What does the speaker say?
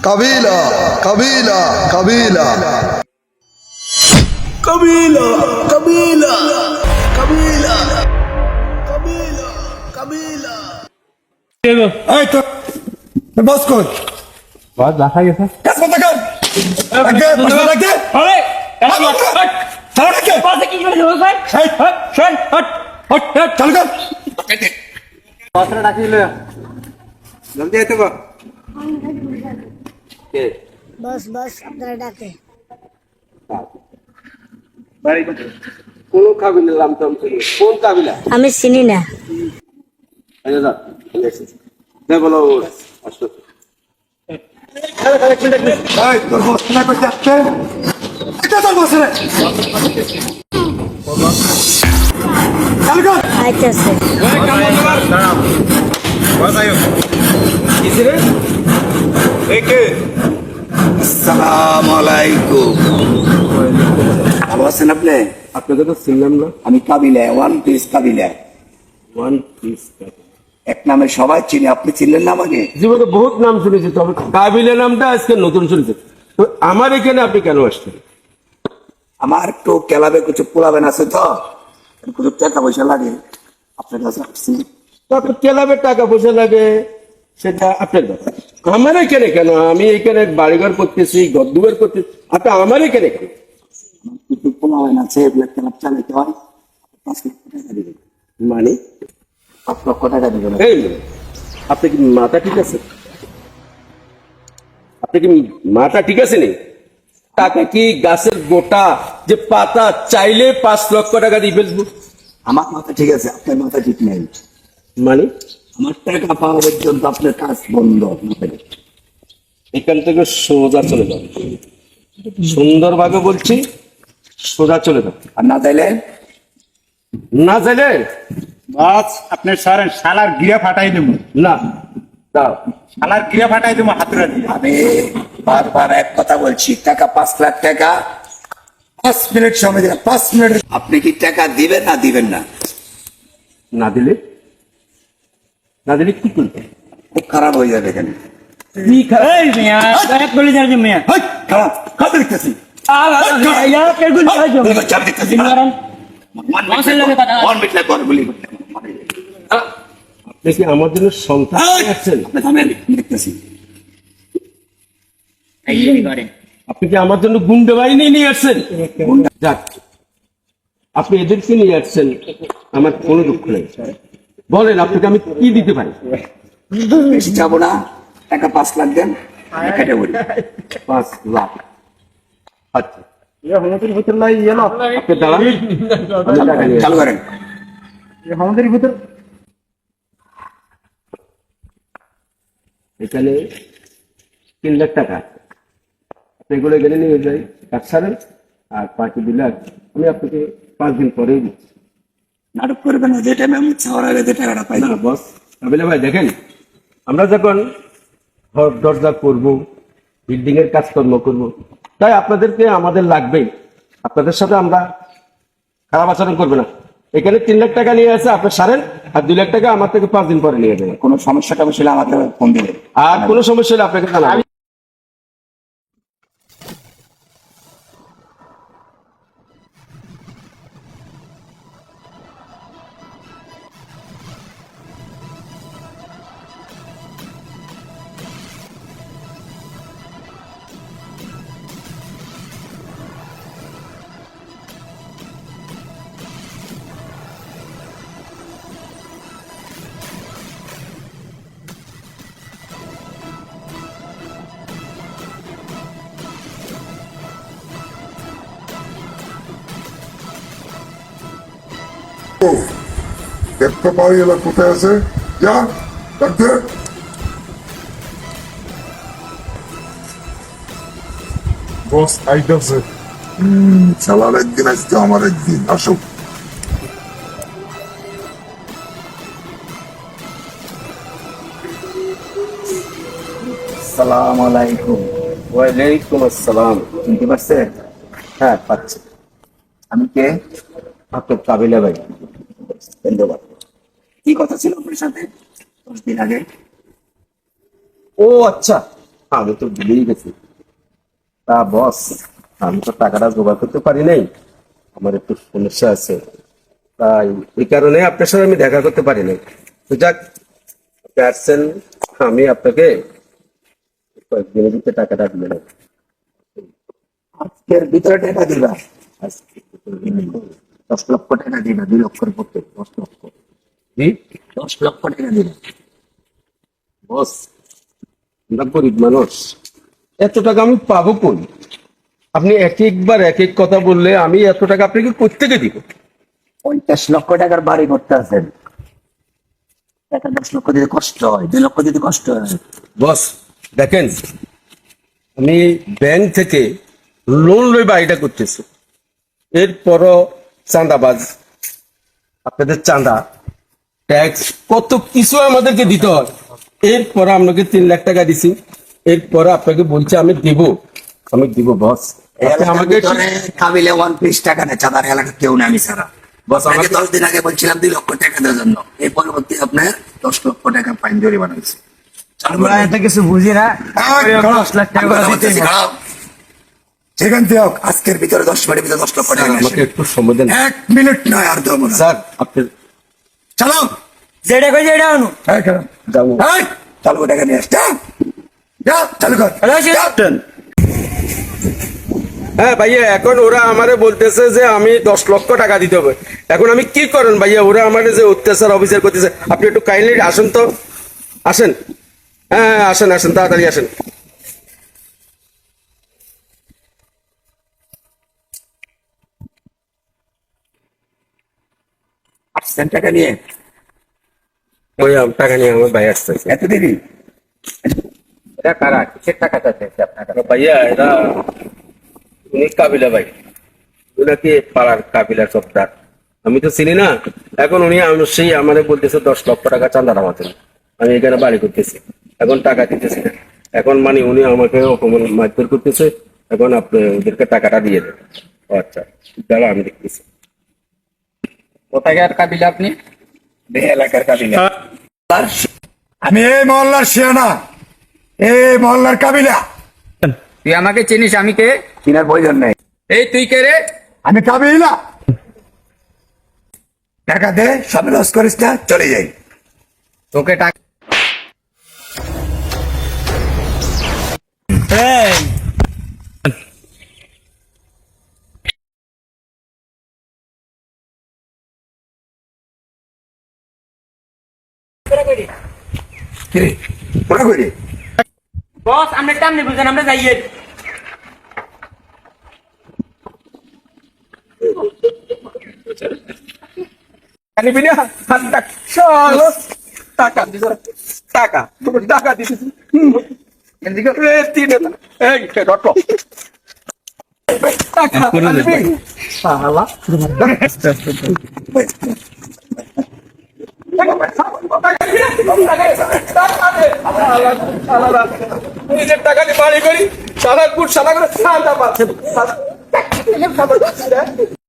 कबीला कबीला कबीला कबीला कबीला कबीला कबीला कबीला এই তো বস কর বাস দেখা গেছে কাজ করতে কর আগে বসে রাখতে আরে চালু রাখতে পাশে কি করে হলো sir hot hot hot hot hot চালু কর বাসটা ডাকিলে জলদি আইতে গো কে बस बस আপনারা ডাকে বাড়ি কোন কাবিলা নাম তো কোন কাবিলা আমি চিনি না আচ্ছা দাও দে বলো আসো এই তোর বস না করতে আসছে এটা তোর বস রে চালু কর আইতেছে আসসালামু আলাইকুম ভালো আছেন আপনি আপনাকে তো চিনলাম না আমি কাবিলা ওয়ান পিস কাবিলা ওয়ান পিস এক নামে সবাই চিনি আপনি চিনলেন না আমাকে জীবনে বহুত নাম শুনেছি তবে কাবিলা নামটা আজকে নতুন শুনেছি তো আমার এখানে আপনি কেন আসছেন আমার একটু ক্লাবে কিছু পোলাবেন আছে তো কিছু টাকা পয়সা লাগে আপনার কাছে আসছি তো আপনার ক্লাবের টাকা পয়সা লাগে সেটা আপনার ব্যাপার আমার এখানে কেন আমি এখানে বাড়িঘর করতেছি গদ্দুয়ার করতেছি আপনি আমার এখানে কেন কিছু পোলাবেন আছে এগুলো ক্লাব চালাইতে হয় 5 লক্ষ টাকা দিবেন মানে 5 লক্ষ টাকা দিবেন এই মেয়ে, আপনি কি মাথা ঠিক আছে আপনি কি মাথা ঠিক আছে নি টাকা কি গাছের গোটা যে পাতা চাইলে 5 লক্ষ টাকা দিয়ে ফেলবো আমার মাথা ঠিক আছে আপনার মাথা ঠিক নেই মানে আমার টাকা পাওয়া পর্যন্ত আপনার কাজ বন্ধ মাথায়। এখান থেকে সোজা চলে যাও সুন্দরভাবে বলছি সোজা চলে যাও আর না চাইলে না চাইলে বাস আপনার সারেন শালার গিরা ফাটাই দেবো না দাও শালার গিরা ফাটাই দেবো হাতুড়া দিয়ে আমি বারবার এক কথা বলছি টাকা 5 লাখ টাকা 5 মিনিট সময় দিলাম 5 মিনিট আপনি কি টাকা দিবেন না দিবেন না না দিলে কি করবে খুব খারাপ হয়ে যাবে এখানে কি খারাপ এই মিয়া এক বলে যাবে মিয়া হেই, খারাপ খারাপ দেখতেছি বলবে, চাপ দেখতেছি One minute লাগে, one বলি আপনি কি আমার জন্য সন্তান এই, আছেন আপনি থামেন, দেখতেছি আপনি কি আমার জন্য গুন্ডা বাহিনী নিয়ে আসছেন যাক আপনি এদেরকে নিয়ে আসছেন আমার কোনো দুঃখ নেই বলেন আপনাকে আমি কি দিতে পারি বেশি যাবো না টাকা 5 লাখ দেন কেটে বলি 5 লাখ আচ্ছা আমাদের ভিতর নাই এলো আপনি দাঁড়ান আমি টাকা নিয়ে চালু করেন আমাদের ভিতর এখানে 3 লাখ টাকা আপনি এগুলো এখানে নিয়ে যাই কাজ ছাড়েন আর বাকি 2 লাখ আমি আপনাকে 5 দিন পরেই দিচ্ছি নাটক করবেন না যে টাইমে আমি ছাওয়ার আগে যে টাকাটা পাই না বস কাবিলা ভাই দেখেন আমরা যখন ঘর দরজা করব বিল্ডিং এর কাজকর্ম করব তাই আপনাদেরকে আমাদের লাগবেই আপনাদের সাথে আমরা খারাপ আচরণ করবো না এখানে 3 লাখ টাকা নিয়ে আসে আপনি সারেন আর 2 লাখ টাকা আমার থেকে 5 দিন পরে নিয়ে যাবেন কোনো সমস্যা টমস্যা হলে আমাকে ফোন দিবেন আর কোনো সমস্যা হলে আপনাকে জানাবো দেখতে পাই এলা কোথায় আছে যা দেখতে বস আইতাছে চালার একদিন আসতে আমার একদিন আসুক আসসালামু আলাইকুম ওয়ালাইকুম আসসালাম চিনতে পারছেন হ্যাঁ পাচ্ছি আমি কে আপনার কাবিলা ভাই ধন্যবাদ কি কথা ছিল আপনার সাথে 10 দিন আগে ও আচ্ছা আমি তো ভুলেই গেছি। তা বস, আমি তো টাকাটা জোগাড় করতে পারি নাই, আমার একটু সমস্যা আছে, তাই এই কারণে আপনার সাথে আমি দেখা করতে পারি নাই। তো যাক, আপনি আসছেন, আমি আপনাকে কয়েকদিনের ভিতরে টাকাটা দিয়ে নেব। আজকের ভিতরে টাকা দিবা। আজকে 10 লক্ষ টাকা দিবা, 2 লক্ষের পক্ষে 10 লক্ষ। জি 10 লক্ষ টাকা দিবা। বস, আমরা গরিব মানুষ, এত টাকা আমি পাবো কই? আপনি এক একবার এক এক কথা বললে আমি এত টাকা আপনাকে কোত্থেকে দিব? 50 লক্ষ টাকার বাড়ি করতে আছেন, টাকা 10 লক্ষ দিতে কষ্ট হয়, 2 লক্ষ দিতে কষ্ট হয়। বস দেখেন, আমি ব্যাংক থেকে লোন লই বাড়িটা করতেছি, এরপরও চাঁদাবাজ, আপনাদের চাঁদা, ট্যাক্স, কত কিছু আমাদেরকে দিতে হয়। এরপর আপনাকে 3 লাখ টাকা দিছি, এরপর আপনাকে বলছে আমি দিব বস। আপনি আমাকে কাবিলে 1 পিস টাকা নেই, চাঁদার এলাকা কেউ নেই আমি ছাড়া। বস, আপনাকে আমাকে 10 দিন আগে বলছিলাম 2 লক্ষ টাকা দেওয়ার জন্য, এই পরবর্তী আপনার 10 লক্ষ টাকা ফাইন জরিমানা হয়েছে। আমরা এত কিছু বুঝি না। 10 লাখ টাকা করে দিতে হবে। সেখান থেকে হোক, আজকের ভিতরে 10 মিনিটের ভিতরে 10 লক্ষ টাকা নিয়ে আমাকে আসেন। একটু সময় দেন 1 মিনিট নয়, আর দেবো না। স্যার। আপনি চলো, যেটা কই যেটা অনু যাবো। চালু টাকা নিয়ে আস, যা যা, চালু কর। যা। হ্যাঁ ভাইয়া, এখন ওরা আমারে বলতেছে যে আমি 10 লক্ষ টাকা দিতে হবে। এখন আমি কি করেন ভাইয়া? ওরা আমারে যে অত্যাচার অফিসার করতেছে, আপনি একটু কাইন্ডলি আসেন তো, আসেন। হ্যাঁ আসেন আসেন, তাড়াতাড়ি আসেন। আসছেন টাকা নিয়ে? ওই টাকা নিয়ে আমার ভাই আসতেছে। এত দেরি? এটা কারা কিসের টাকা চাইছে আপনার কাছে? ভাইয়া এরা, উনি কাবিলা ভাই, উনাকে পাড়ার কাবিলা সর্দার, আমি তো চিনি না। এখন উনি সেই আমারে বলতেছে 10 লক্ষ টাকা চাঁদা নামাতে, আমি এখানে বাড়ি করতেছি, এখন টাকা দিতেছি না। এখন মানে উনি আমাকে অপমান মারধর করতেছে, এখন আপনি ওদেরকে টাকাটা দিয়ে দেন। ও আচ্ছা, দাঁড়া আমি দেখতেছি। কোথাকার কাবিলা আপনি? দেহ এলাকার কাবিলা। আমি এই মহল্লার শিয়ানা, এই মহল্লার কাবিলা। তুই আমাকে চিনিস? আমি কে? চিনার প্রয়োজন নেই, এই তুই কে রে? আমি কাবিলা। টাকা দে, সব লস করিস না, চলে যাই। তোকে টাকা এই কিরে ওরা কই রে? বস, আমরা টাইম বুঝেন, আমরা যাইয়ে। নিবি না? চলো, টাকা টাকা তুমি টাকা দিতেছি। এই রট টাকা নিবি? শালা। নিজের টাকা দিয়ে বাড়ি করি, সারা কুট সারা করে